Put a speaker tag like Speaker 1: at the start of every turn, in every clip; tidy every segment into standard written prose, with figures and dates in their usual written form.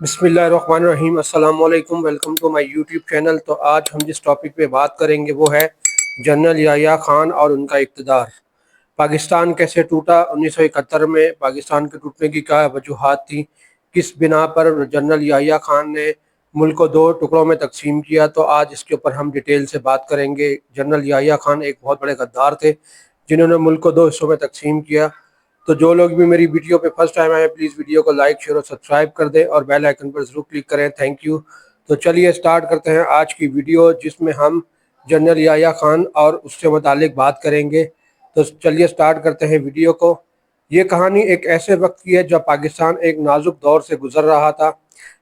Speaker 1: बिस्मिल्लाहिर्रहमानिर्रहीम। अस्सलाम वालेकुम। Welcome to my YouTube channel. तो आज हम जिस टॉपिक पे बात करेंगे वो है जनरल याह्या खान और उनका इक़्तिदार। पाकिस्तान कैसे टूटा? 1971 में पाकिस्तान के टूटने की क्या वजूहात थी? किस बिना पर जनरल याह्या खान ने मुल्क को दो टुकड़ों में तकसीम किया? तो आज इसके ऊपर हम डिटेल से बात करेंगे। जनरल याह्या खान एक बहुत बड़े गद्दार थे जिन्होंने मुल्क को दो हिस्सों में तकसीम किया। तो जो लोग भी मेरी वीडियो पे फर्स्ट टाइम आए प्लीज़ वीडियो को लाइक शेयर और सब्सक्राइब कर दें और बेल आइकन पर ज़रूर क्लिक करें। Thank you. तो चलिए स्टार्ट करते हैं आज की वीडियो, जिसमें हम जनरल याह्या खान और उससे मुतालिक बात करेंगे। तो चलिए स्टार्ट करते हैं वीडियो को। ये कहानी एक ऐसे वक्त की है जब पाकिस्तान एक नाजुक दौर से गुजर रहा था।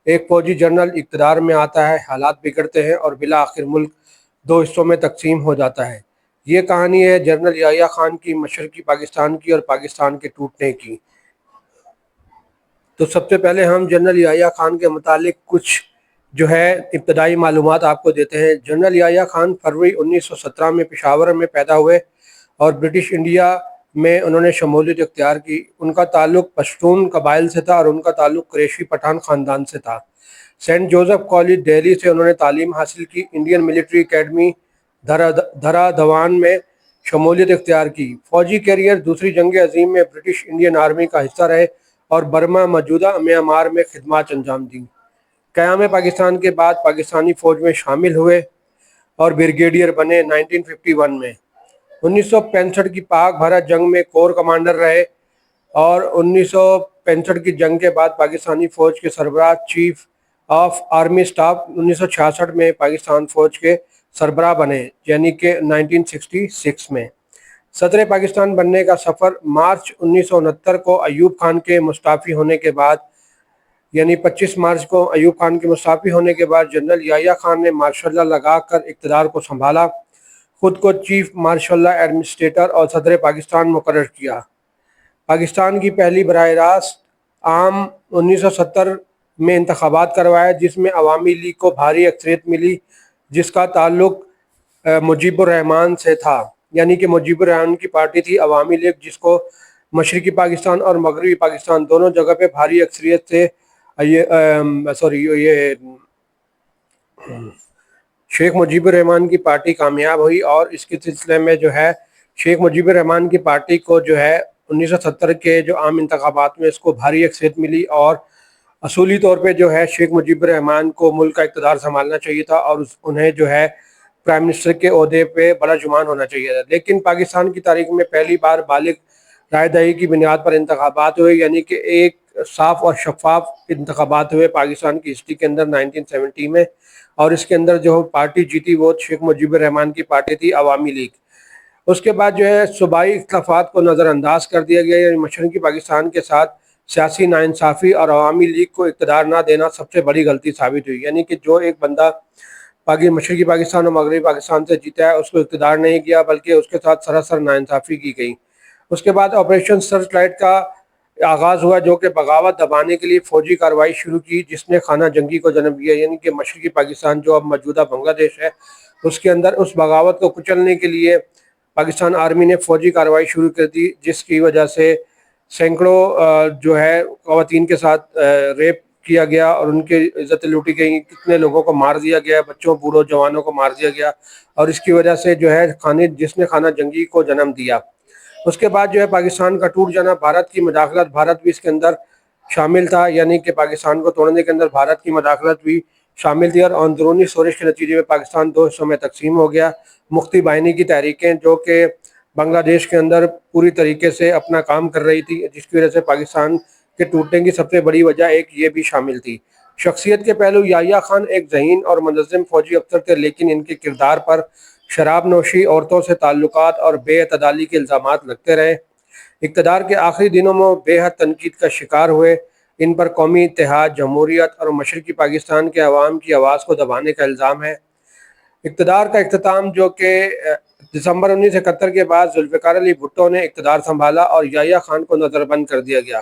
Speaker 1: एक फौजी जनरल इक़्तिदार में आता है, हालात बिगड़ते हैं और बिला आखिर मुल्क दो हिस्सों में तकसीम हो जाता है। ये कहानी है जनरल याह्या खान की, मशरक़ी पाकिस्तान की और पाकिस्तान के टूटने की। तो सबसे पहले हम जनरल याह्या खान के मुतालिक कुछ जो है इब्तदाई मालूमात आपको देते हैं। जनरल याह्या खान फरवरी 1917 में पेशावर में पैदा हुए और ब्रिटिश इंडिया में उन्होंने शमूलियत इख्तियार की। उनका ताल्लुक पश्तून कबाइल से था और उनका ताल्लुक कुरैशी पठान ख़ानदान से था। सेंट जोसेफ कॉलेज दिल्ली से उन्होंने तालीम हासिल की। इंडियन मिलिट्री अकेडमी धरा धवान में शमूलियत इख्तियार की। फ़ौजी कैरियर दूसरी जंग अजीम में ब्रिटिश इंडियन आर्मी का हिस्सा रहे और बर्मा मौजूदा म्यांमार में खिदमत अंजाम दी। क़याम पाकिस्तान के बाद पाकिस्तानी फ़ौज में शामिल हुए और ब्रिगेडियर बने 1951 में। 1965 की पाक भारत जंग में कोर कमांडर रहे और 1965 की जंग के बाद पाकिस्तानी फ़ौज के सरबराह चीफ ऑफ आर्मी स्टाफ 1966 में पाकिस्तान फ़ौज के सरबराह बने, यानी कि 1966 में। सदर पाकिस्तान बनने का सफ़र मार्च 1969 को अयूब खान के मुस्ताफ़ी होने के बाद, यानी 25 मार्च को अयूब खान के मुस्ताफ़ी होने के बाद जनरल याह्या खान ने मार्शल लॉ लगाकर इक़्तिदार को संभाला। खुद को चीफ मार्शल लॉ एडमिनिस्ट्रेटर और सदर पाकिस्तान मुकर्रर किया। पाकिस्तान की पहली बराह रास्त आम 1970 में इंतखाबात करवाया, जिसमें अवामी लीग को भारी अक्सरियत मिली, जिसका ताल्लुक मुजीबुर रहमान से था। यानी कि मुजीबुर रहमान की पार्टी थी अवामी लीग, जिसको मशरक़ी पाकिस्तान और मगरबी पाकिस्तान दोनों जगह पे भारी अक्सरियत से ये शेख मुजीबुर रहमान की पार्टी कामयाब हुई। और इसके सिलसिले में जो है शेख मुजीबुर रहमान की पार्टी को जो है 1970 के जो आम इंतखाबात में इसको भारी अक्सरियत मिली और असूली तौर पे जो है शेख मुजीबुर रहमान को मुल्क का इक़्तिदार संभालना चाहिए था और उन्हें जो है प्राइम मिनिस्टर के ओहदे पे बड़ा जुमान होना चाहिए था। लेकिन पाकिस्तान की तारीख में पहली बार बालिग राय दही की बुनियाद पर इंतखाबात हुए, यानी कि एक साफ और शफाफ इंतखाबात हुए पाकिस्तान की हिस्ट्री के अंदर 1970 में। और इसके अंदर जो पार्टी जीती वो शेख मुजीबुर रहमान की पार्टी थी अवामी लीग। उसके बाद जो है सूबाई इख्तिलाफात को नज़रअंदाज कर दिया गया, यानी मशरक़ी पाकिस्तान के साथ सियासी नाइंसाफ़ी और अवामी लीग को इक़्तिदार ना देना सबसे बड़ी गलती साबित हुई। यानी कि जो एक बंदा मशरक़ी पाकिस्तान और मगरबी पाकिस्तान से जीता है उसको इक़्तिदार नहीं किया, बल्कि उसके साथ सरासर नाइंसाफ़ी की गई। उसके बाद ऑपरेशन सर्च लाइट का आगाज़ हुआ, जो कि बगावत दबाने के लिए फ़ौजी कार्रवाई शुरू की, जिसने खाना जंगी को जन्म दिया। यानी कि मशरक़ी पाकिस्तान जो अब मौजूदा बांग्लादेश है उसके अंदर उस बगावत को कुचलने के लिए पाकिस्तान आर्मी ने फ़ौजी कार्रवाई शुरू कर दी, जिसकी वजह से सैकड़ों जो है ख़वातीन के साथ रेप किया गया और उनकी इज़्ज़त लूटी गई। कितने लोगों को मार दिया गया, बच्चों बूढ़ों जवानों को मार दिया गया और इसकी वजह से जो है जिसने खाना जंगी को जन्म दिया। उसके बाद जो है पाकिस्तान का टूट जाना, भारत की मदाखलत, भारत भी इसके अंदर शामिल था। यानी कि पाकिस्तान को तोड़ने के अंदर भारत की मदाखलत भी शामिल थी और अंदरूनी शोरश के नतीजे में पाकिस्तान दो हिस्सों में तकसीम हो गया। मुफ्ती बाहिनी की तहरीकें जो कि बांग्लादेश के अंदर पूरी तरीके से अपना काम कर रही थी, जिसकी वजह से पाकिस्तान के टूटने की सबसे बड़ी वजह एक ये भी शामिल थी। शख्सियत के पहलू, याह्या खान एक ज़हीन और मुनज़्ज़म फ़ौजी अफसर थे, लेकिन इनके किरदार पर शराब नोशी, औरतों से ताल्लुकात और बेअतदाली के इल्ज़ामात लगते रहे। इक़्तिदार के आखिरी दिनों में बेहद तनकीद का शिकार हुए। इन पर कौमी इत्तेहाद, जमहूरियत और मशरक़ी पाकिस्तान के अवाम की आवाज़ को दबाने का इल्ज़ाम है। इक़्तिदार का इख्तिताम, जो कि दिसंबर 1971 के बाद जुल्फ़िकार अली भुट्टो ने इक़्तिदार संभाला और याह्या खान को नज़रबंद कर दिया गया।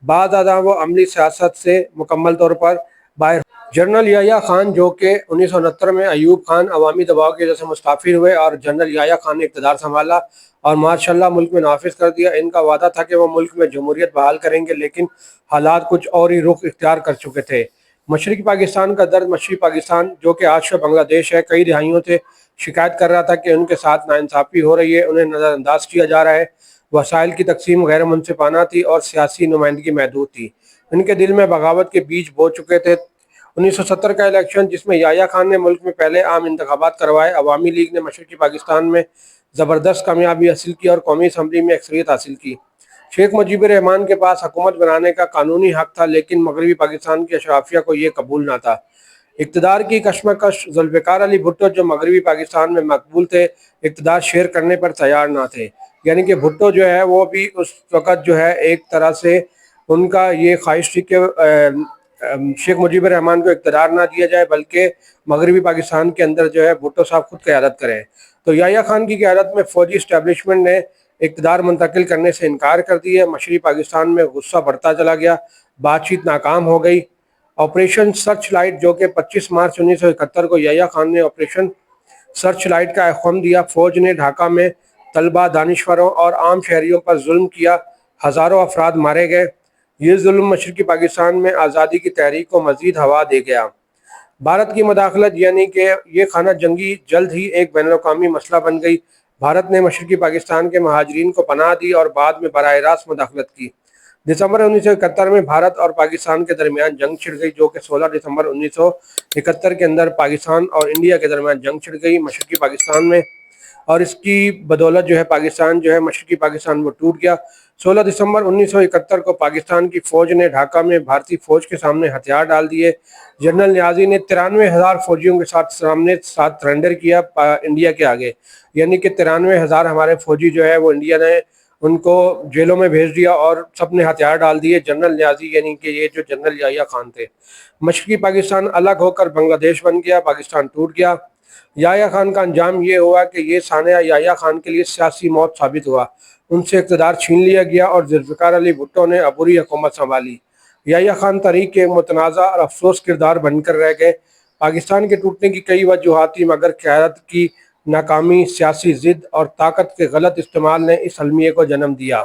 Speaker 1: बाद अदा वो अमली सियासत से मुकम्मल तौर पर बाहर। जनरल याह्या खान जो कि 1969 में अयूब खान अवामी दबाव की वजह से मुस्ताफ़िर हुए और जनरल याह्या खान ने इक़्तिदार संभाला और माशाअल्लाह मुल्क में नाफिज कर दिया। इनका वादा था कि वो मुल्क में जमहूरियत बहाल करेंगे, लेकिन हालात कुछ और ही रुख इख्तियार कर चुके थे। مشرقی پاکستان کا درد مشرقی پاکستان جو کہ آج کا بنگلہ دیش ہے کئی دہائیوں سے شکایت کر رہا تھا کہ ان کے ساتھ ناانصافی ہو رہی ہے، انہیں نظر انداز کیا جا رہا ہے، وسائل کی تقسیم غیر منصفانہ تھی اور سیاسی نمائندگی محدود تھی، ان کے دل میں بغاوت کے بیج بو چکے تھے۔ 1970 کا الیکشن جس میں یحییٰ خان نے ملک میں پہلے عام انتخابات کروائے، عوامی لیگ نے مشرقی پاکستان میں زبردست کامیابی حاصل کی اور قومی اسمبلی میں اکثریت حاصل کی۔ شیخ مجیب الرحمان کے پاس حکومت بنانے کا قانونی حق تھا، لیکن مغربی پاکستان کی اشرافیہ کو یہ قبول نہ تھا۔ اقتدار کی کشمکش، ذوالفقار علی بھٹو جو مغربی پاکستان میں مقبول تھے، اقتدار شیئر کرنے پر تیار نہ تھے، یعنی کہ بھٹو جو ہے وہ بھی اس وقت جو ہے ایک طرح سے ان کا یہ خواہش تھی کہ شیخ مجیب الرحمان کو اقتدار نہ دیا جائے بلکہ مغربی پاکستان کے اندر جو ہے بھٹو صاحب خود قیادت کریں۔ تو یحییٰ خان کی قیادت میں فوجی اسٹیبلشمنٹ نے اقتدار منتقل کرنے سے انکار کر دیا، مشرقی پاکستان میں غصہ بڑھتا چلا گیا، بات چیت ناکام ہو گئی۔ آپریشن سرچ لائٹ جو کہ 25 مارچ 1971 کو یحییٰ خان نے آپریشن سرچ لائٹ کا اہم دیا، فوج نے ڈھاکہ میں طلبہ، دانشوروں اور عام شہریوں پر ظلم کیا، ہزاروں افراد مارے گئے۔ یہ ظلم مشرقی پاکستان میں آزادی کی تحریک کو مزید ہوا دے گیا۔ بھارت کی مداخلت یعنی کہ یہ خانہ جنگی جلد ہی ایک بین الاقوامی مسئلہ بن گئی۔ بھارت نے مشرقی پاکستان کے مہاجرین کو پناہ دی اور بعد میں براہ راست مداخلت کی۔ دسمبر 1971 میں بھارت اور پاکستان کے درمیان جنگ چھڑ گئی، جو کہ 16 دسمبر 1971 کے اندر پاکستان اور انڈیا کے درمیان جنگ چھڑ گئی مشرقی پاکستان میں، اور اس کی بدولت جو ہے پاکستان جو ہے مشرقی پاکستان وہ ٹوٹ گیا۔ 16 دسمبر 1971 کو پاکستان کی فوج نے ڈھاکہ میں بھارتی فوج کے سامنے ہتھیار ڈال دیے۔ جنرل نیازی نے 93,000 فوجیوں کے ساتھ سرنڈر کیا انڈیا کے آگے، یعنی کہ 93,000 ہمارے فوجی جو ہے وہ انڈیا نے ان کو جیلوں میں بھیج دیا اور سب نے ہتھیار ڈال دیے۔ جنرل نیازی یعنی کہ یہ جو جنرل یحییٰ خان تھے۔ مشرقی پاکستان الگ ہو کر بنگلہ دیش بن گیا، پاکستان ٹوٹ گیا۔ یحییٰ خان کا انجام یہ ہوا کہ یہ سانحہ یحییٰ خان کے لیے سیاسی موت ثابت ہوا، ان سے اقتدار چھین لیا گیا اور ذوالفقار علی بھٹو نے عبوری حکومت سنبھالی۔ یحییٰ خان تاریخ کے متنازع اور افسوس کردار بن کر رہ گئے۔ پاکستان کے ٹوٹنے کی کئی وجوہات تھیں، مگر قیادت کی ناکامی، سیاسی ضد اور طاقت کے غلط استعمال نے اس المیہ کو جنم دیا۔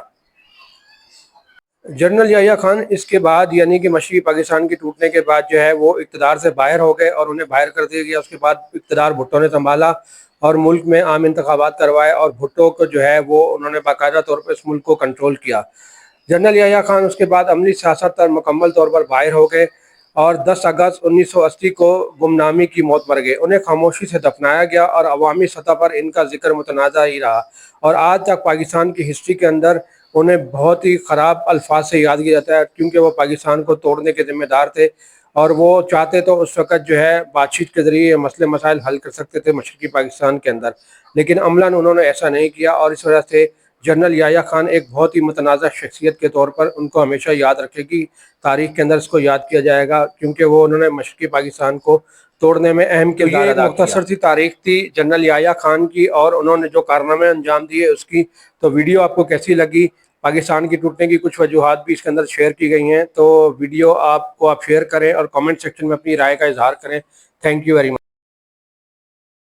Speaker 1: جنرل یحییٰ خان اس کے بعد یعنی کہ مشرقی پاکستان کے ٹوٹنے کے بعد جو ہے وہ اقتدار سے باہر ہو گئے اور انہیں باہر کر دیا گیا۔ اس کے بعد اقتدار بھٹو نے سنبھالا اور ملک میں عام انتخابات کروائے، اور بھٹو کو جو ہے وہ انہوں نے باقاعدہ طور پر اس ملک کو کنٹرول کیا۔ جنرل یحییٰ خان اس کے بعد عملی سیاست پر مکمل طور پر باہر ہو گئے اور 10 اگست 1980 کو گمنامی کی موت مر گئے۔ انہیں خاموشی سے دفنایا گیا اور عوامی سطح پر ان کا ذکر متنازع ہی رہا، اور آج تک پاکستان کی ہسٹری کے اندر انہیں بہت ہی خراب الفاظ سے یاد کیا جاتا ہے، کیونکہ وہ پاکستان کو توڑنے کے ذمہ دار تھے، اور وہ چاہتے تو اس وقت جو ہے بات چیت کے ذریعے مسئلے مسائل حل کر سکتے تھے مشرقی پاکستان کے اندر، لیکن عملاً انہوں نے ایسا نہیں کیا، اور اس وجہ سے جنرل یحییٰ خان ایک بہت ہی متنازع شخصیت کے طور پر ان کو ہمیشہ یاد رکھے گی، تاریخ کے اندر اس کو یاد کیا جائے گا، کیونکہ وہ انہوں نے مشرقی پاکستان کو توڑنے میں اہم کردار ادا کیا۔ مختصر سی تاریخ تھی جنرل یحییٰ خان کی اور انہوں نے جو کارنامے انجام دیے اس کی۔ تو ویڈیو آپ کو کیسی لگی؟ پاکستان کی ٹوٹنے کی کچھ وجوہات بھی اس کے اندر شیئر کی گئی ہیں، تو ویڈیو آپ شیئر کریں اور کامنٹ سیکشن میں اپنی رائے کا اظہار کریں۔ Thank you very much.